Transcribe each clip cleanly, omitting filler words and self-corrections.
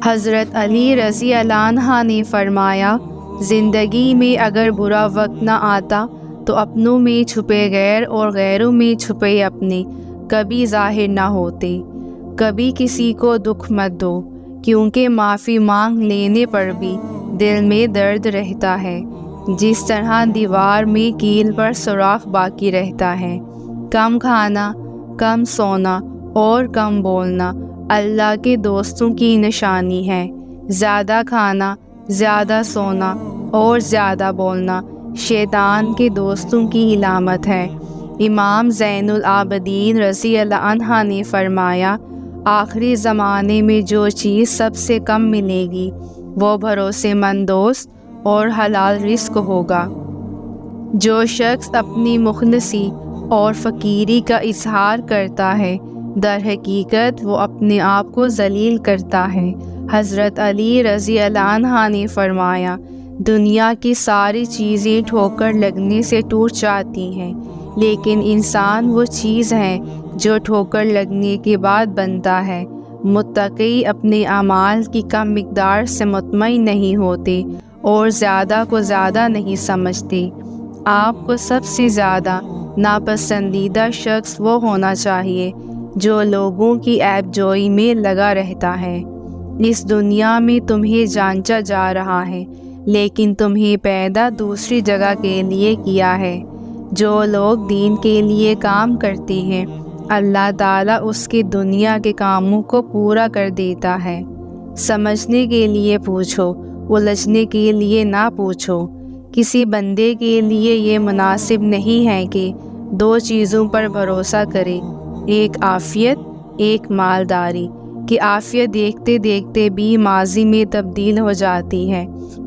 حضرت علی رضی اللہ عنہ نے فرمایا، زندگی میں اگر برا وقت نہ آتا تو اپنوں میں چھپے غیر اور غیروں میں چھپے اپنے کبھی ظاہر نہ ہوتے۔ کبھی کسی کو دکھ مت دو، کیونکہ معافی مانگ لینے پر بھی دل میں درد رہتا ہے، جس طرح دیوار میں کیل پر سوراخ باقی رہتا ہے۔ کم کھانا، کم سونا اور کم بولنا اللہ کے دوستوں کی نشانی ہے۔ زیادہ کھانا، زیادہ سونا اور زیادہ بولنا شیطان کے دوستوں کی علامت ہے۔ امام زین العابدین رضی اللہ عنہ نے فرمایا، آخری زمانے میں جو چیز سب سے کم ملے گی وہ بھروسے مند دوست اور حلال رزق ہوگا۔ جو شخص اپنی مخلصی اور فقیری کا اظہار کرتا ہے، در حقیقت وہ اپنے آپ کو ذلیل کرتا ہے۔ حضرت علی رضی اللہ عنہ نے فرمایا، دنیا کی ساری چیزیں ٹھوکر لگنے سے ٹوٹ جاتی ہیں، لیکن انسان وہ چیز ہے جو ٹھوکر لگنے کے بعد بنتا ہے۔ متقی اپنے اعمال کی کم مقدار سے مطمئن نہیں ہوتے اور زیادہ کو زیادہ نہیں سمجھتے۔ آپ کو سب سے زیادہ ناپسندیدہ شخص وہ ہونا چاہیے جو لوگوں کی عیب جوئی میں لگا رہتا ہے۔ اس دنیا میں تمہیں جانچا جا رہا ہے، لیکن تمہیں پیدا دوسری جگہ کے لیے کیا ہے۔ جو لوگ دین کے لیے کام کرتے ہیں، اللہ تعالیٰ اس کے دنیا کے کاموں کو پورا کر دیتا ہے۔ سمجھنے کے لیے پوچھو، الجھنے کے لیے نہ پوچھو۔ کسی بندے کے لیے یہ مناسب نہیں ہے کہ دو چیزوں پر بھروسہ کرے، ایک عافیت، ایک مالداری، کہ عافیت دیکھتے دیکھتے بھی ماضی میں تبدیل ہو جاتی ہے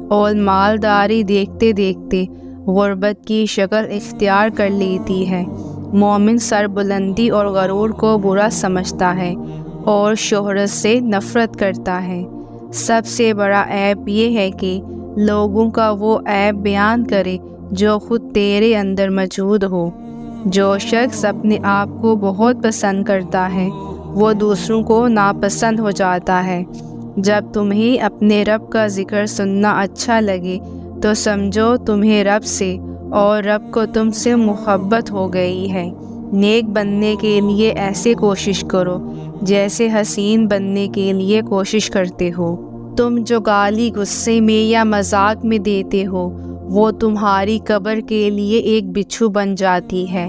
اور مالداری دیکھتے دیکھتے غربت کی شکل اختیار کر لیتی ہے۔ مومن سربلندی اور غرور کو برا سمجھتا ہے اور شہرت سے نفرت کرتا ہے۔ سب سے بڑا عیب یہ ہے کہ لوگوں کا وہ عیب بیان کرے جو خود تیرے اندر موجود ہو۔ جو شخص اپنے آپ کو بہت پسند کرتا ہے وہ دوسروں کو ناپسند ہو جاتا ہے۔ جب تمہیں اپنے رب کا ذکر سننا اچھا لگے تو سمجھو تمہیں رب سے اور رب کو تم سے محبت ہو گئی ہے۔ نیک بننے کے لیے ایسے کوشش کرو جیسے حسین بننے کے لیے کوشش کرتے ہو۔ تم جو گالی غصے میں یا مذاق میں دیتے ہو وہ تمہاری قبر کے لیے ایک بچھو بن جاتی ہے۔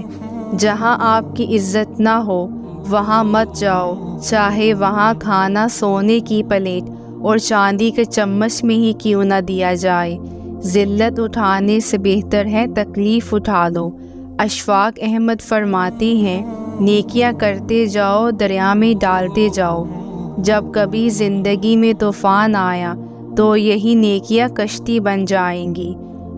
جہاں آپ کی عزت نہ ہو وہاں مت جاؤ، چاہے وہاں کھانا سونے کی پلیٹ اور چاندی کے چمچ میں ہی کیوں نہ دیا جائے۔ ذلت اٹھانے سے بہتر ہے تکلیف اٹھا لو۔ اشفاق احمد فرماتے ہیں، نیکیاں کرتے جاؤ، دریا میں ڈالتے جاؤ۔ جب کبھی زندگی میں طوفان آیا تو یہی نیکیاں کشتی بن جائیں گی۔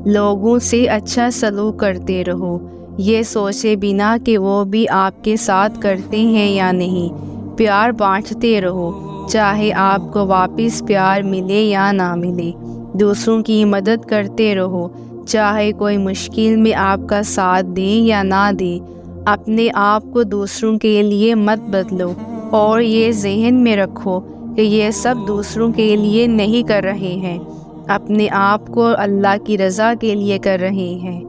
لوگوں سے اچھا سلوک کرتے رہو، یہ سوچے بنا کہ وہ بھی آپ کے ساتھ کرتے ہیں یا نہیں۔ پیار بانٹتے رہو، چاہے آپ کو واپس پیار ملے یا نہ ملے۔ دوسروں کی مدد کرتے رہو، چاہے کوئی مشکل میں آپ کا ساتھ دیں یا نہ دیں۔ اپنے آپ کو دوسروں کے لیے مت بدلو اور یہ ذہن میں رکھو کہ یہ سب دوسروں کے لیے نہیں کر رہے ہیں، اپنے آپ کو اللہ کی رضا کے لیے کر رہے ہیں۔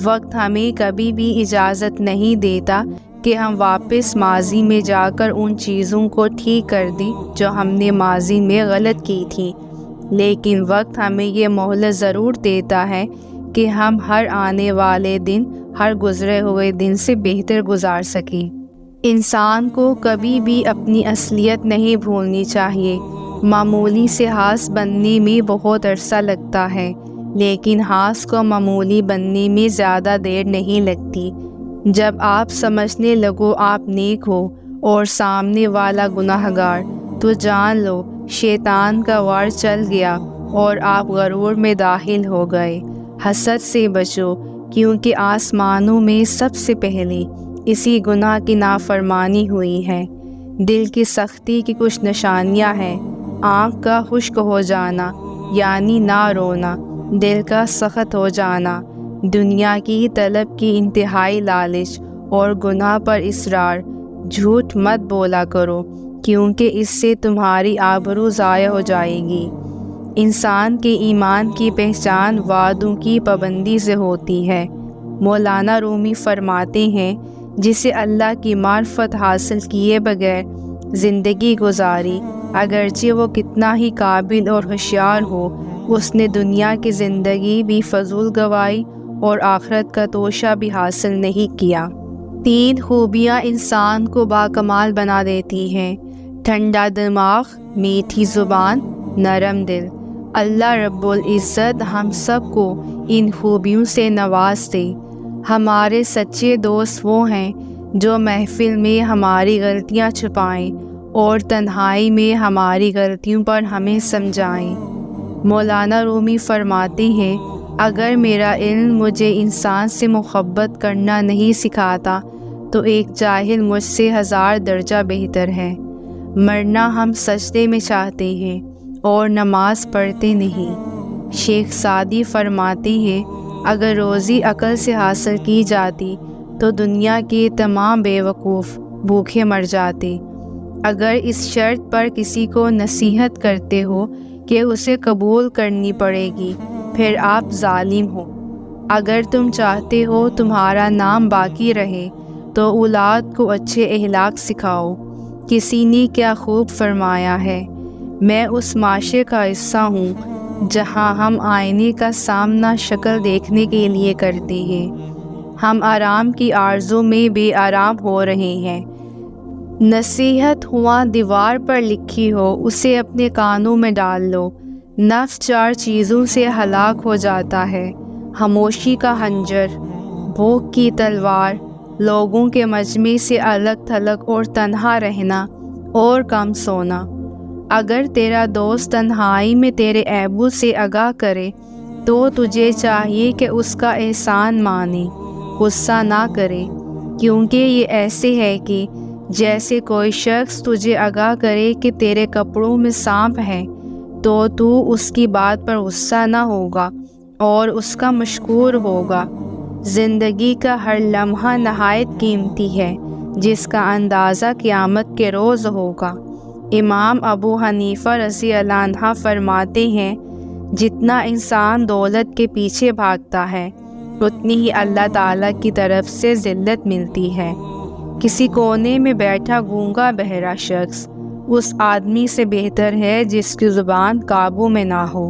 وقت ہمیں کبھی بھی اجازت نہیں دیتا کہ ہم واپس ماضی میں جا کر ان چیزوں کو ٹھیک کر دیں جو ہم نے ماضی میں غلط کی تھی، لیکن وقت ہمیں یہ مہلت ضرور دیتا ہے کہ ہم ہر آنے والے دن ہر گزرے ہوئے دن سے بہتر گزار سکیں۔ انسان کو کبھی بھی اپنی اصلیت نہیں بھولنی چاہیے۔ معمولی سے خاص بننے میں بہت عرصہ لگتا ہے، لیکن خاص کو معمولی بننے میں زیادہ دیر نہیں لگتی۔ جب آپ سمجھنے لگو آپ نیک ہو اور سامنے والا گناہگار، تو جان لو شیطان کا وار چل گیا اور آپ غرور میں داخل ہو گئے۔ حسد سے بچو، کیونکہ آسمانوں میں سب سے پہلے اسی گناہ کی نافرمانی ہوئی ہے۔ دل کی سختی کی کچھ نشانیاں ہیں: آنکھ کا خشک ہو جانا یعنی نہ رونا، دل کا سخت ہو جانا، دنیا کی طلب کی انتہائی لالچ اور گناہ پر اصرار۔ جھوٹ مت بولا کرو، کیونکہ اس سے تمہاری آبرو ضائع ہو جائے گی۔ انسان کے ایمان کی پہچان وعدوں کی پابندی سے ہوتی ہے۔ مولانا رومی فرماتے ہیں، جسے اللہ کی معرفت حاصل کیے بغیر زندگی گزاری، اگرچہ وہ کتنا ہی قابل اور ہوشیار ہو، اس نے دنیا کی زندگی بھی فضول گوائی اور آخرت کا توشہ بھی حاصل نہیں کیا۔ 3 خوبیاں انسان کو باکمال بنا دیتی ہیں: ٹھنڈا دماغ، میٹھی زبان، نرم دل۔ اللہ رب العزت ہم سب کو ان خوبیوں سے نواز دے۔ ہمارے سچے دوست وہ ہیں جو محفل میں ہماری غلطیاں چھپائیں اور تنہائی میں ہماری غلطیوں پر ہمیں سمجھائیں۔ مولانا رومی فرماتے ہیں، اگر میرا علم مجھے انسان سے محبت کرنا نہیں سکھاتا تو ایک جاہل مجھ سے 1000 درجہ بہتر ہے۔ مرنا ہم سجدے میں چاہتے ہیں اور نماز پڑھتے نہیں۔ شیخ سعدی فرماتے ہیں، اگر روزی عقل سے حاصل کی جاتی تو دنیا کے تمام بے وقوف بھوکے مر جاتے۔ اگر اس شرط پر کسی کو نصیحت کرتے ہو کہ اسے قبول کرنی پڑے گی، پھر آپ ظالم ہو۔ اگر تم چاہتے ہو تمہارا نام باقی رہے تو اولاد کو اچھے اخلاق سکھاؤ۔ کسی نے کیا خوب فرمایا ہے، میں اس معاشرے کا حصہ ہوں جہاں ہم آئینے کا سامنا شکل دیکھنے کے لیے کرتے ہیں۔ ہم آرام کی آرزو میں بے آرام ہو رہے ہیں۔ نصیحت ہوا دیوار پر لکھی ہو، اسے اپنے کانوں میں ڈال لو۔ نفس 4 چیزوں سے ہلاک ہو جاتا ہے: خاموشی کا خنجر، بھوک کی تلوار، لوگوں کے مجمع سے الگ تھلگ اور تنہا رہنا، اور کم سونا۔ اگر تیرا دوست تنہائی میں تیرے عیبوں سے آگاہ کرے تو تجھے چاہیے کہ اس کا احسان مانے، غصہ نہ کرے، کیونکہ یہ ایسے ہے کہ جیسے کوئی شخص تجھے آگاہ کرے کہ تیرے کپڑوں میں سانپ ہے تو اس کی بات پر غصہ نہ ہوگا اور اس کا مشکور ہوگا۔ زندگی کا ہر لمحہ نہایت قیمتی ہے، جس کا اندازہ قیامت کے روز ہوگا۔ امام ابو حنیفہ رضی اللہ عنہ فرماتے ہیں، جتنا انسان دولت کے پیچھے بھاگتا ہے اتنی ہی اللہ تعالیٰ کی طرف سے ذلت ملتی ہے۔ کسی کونے میں بیٹھا گونگا بہرا شخص اس آدمی سے بہتر ہے جس کی زبان قابو میں نہ ہو۔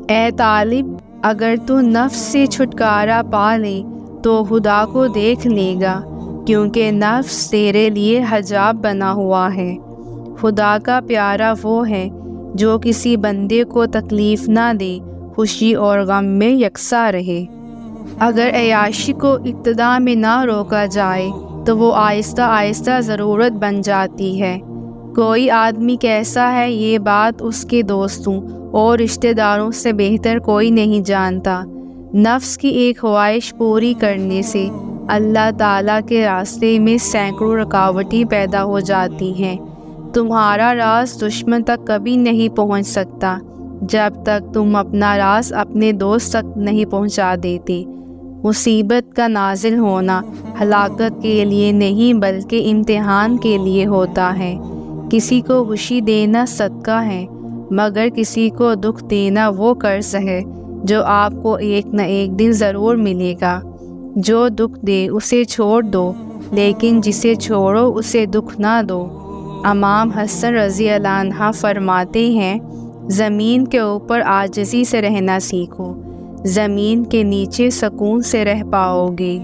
اے طالب، اگر تو نفس سے چھٹکارا پا لے تو خدا کو دیکھ لے گا، کیونکہ نفس تیرے لیے حجاب بنا ہوا ہے۔ خدا کا پیارا وہ ہے جو کسی بندے کو تکلیف نہ دے، خوشی اور غم میں یکساں رہے۔ اگر عیاشی کو ابتدا میں نہ روکا جائے تو وہ آہستہ آہستہ ضرورت بن جاتی ہے۔ کوئی آدمی کیسا ہے یہ بات اس کے دوستوں اور رشتہ داروں سے بہتر کوئی نہیں جانتا۔ نفس کی ایک خواہش پوری کرنے سے اللہ تعالیٰ کے راستے میں سینکڑوں رکاوٹیں پیدا ہو جاتی ہیں۔ تمہارا راز دشمن تک کبھی نہیں پہنچ سکتا جب تک تم اپنا راز اپنے دوست تک نہیں پہنچا دیتے۔ مصیبت کا نازل ہونا ہلاکت کے لیے نہیں بلکہ امتحان کے لیے ہوتا ہے۔ کسی کو خوشی دینا صدقہ ہے، مگر کسی کو دکھ دینا وہ قرض ہے جو آپ کو ایک نہ ایک دن ضرور ملے گا۔ جو دکھ دے اسے چھوڑ دو، لیکن جسے چھوڑو اسے دکھ نہ دو۔ امام حسن رضی اللہ عنہ فرماتے ہیں، زمین کے اوپر عاجزی سے رہنا سیکھو، زمین کے نیچے سکون سے رہ پاؤ گے۔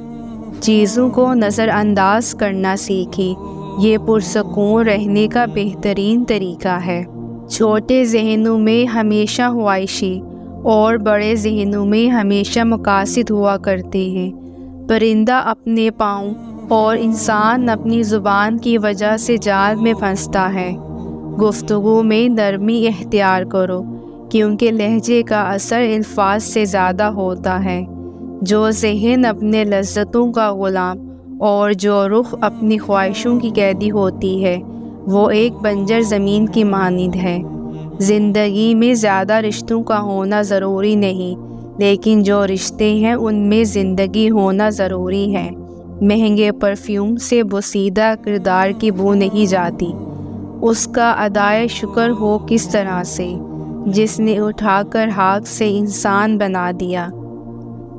چیزوں کو نظر انداز کرنا سیکھیں، یہ پرسکون رہنے کا بہترین طریقہ ہے۔ چھوٹے ذہنوں میں ہمیشہ خواہشیں اور بڑے ذہنوں میں ہمیشہ مقاصد ہوا کرتے ہیں۔ پرندہ اپنے پاؤں اور انسان اپنی زبان کی وجہ سے جال میں پھنستا ہے۔ گفتگو میں نرمی اختیار کرو، کیونکہ لہجے کا اثر الفاظ سے زیادہ ہوتا ہے۔ جو ذہن اپنے لذتوں کا غلام اور جو رخ اپنی خواہشوں کی قیدی ہوتی ہے وہ ایک بنجر زمین کی مانند ہے۔ زندگی میں زیادہ رشتوں کا ہونا ضروری نہیں، لیکن جو رشتے ہیں ان میں زندگی ہونا ضروری ہے۔ مہنگے پرفیوم سے بوسیدہ کردار کی بو نہیں جاتی۔ اس کا ادائے شکر ہو کس طرح سے، جس نے اٹھا کر ہاتھ سے انسان بنا دیا۔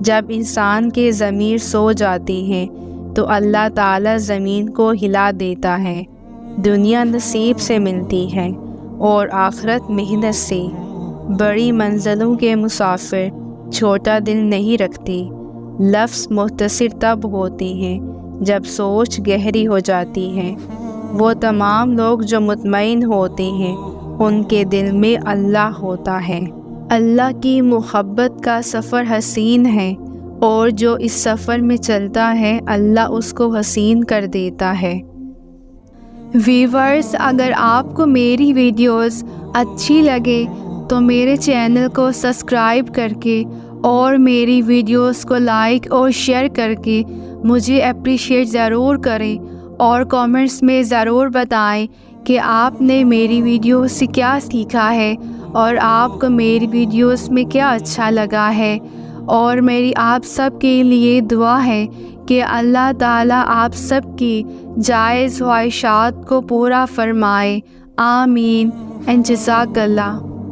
جب انسان کے ضمیر سو جاتی ہیں تو اللہ تعالیٰ زمین کو ہلا دیتا ہے۔ دنیا نصیب سے ملتی ہے اور آخرت محنت سے۔ بڑی منزلوں کے مسافر چھوٹا دل نہیں رکھتے۔ لفظ مختصر تب ہوتے ہیں جب سوچ گہری ہو جاتی ہے۔ وہ تمام لوگ جو مطمئن ہوتے ہیں ان کے دل میں اللہ ہوتا ہے۔ اللہ کی محبت کا سفر حسین ہے، اور جو اس سفر میں چلتا ہے اللہ اس کو حسین کر دیتا ہے۔ ویورز، اگر آپ کو میری ویڈیوز اچھی لگے تو میرے چینل کو سبسکرائب کر کے اور میری ویڈیوز کو لائک اور شیئر کر کے مجھے اپریشیٹ ضرور کریں، اور کامنٹس میں ضرور بتائیں کہ آپ نے میری ویڈیو سے کیا سیکھا ہے اور آپ کو میری ویڈیوز میں کیا اچھا لگا ہے۔ اور میری آپ سب کے لیے دعا ہے کہ اللہ تعالیٰ آپ سب کی جائز خواہشات کو پورا فرمائے۔ آمین۔ جزاک اللہ۔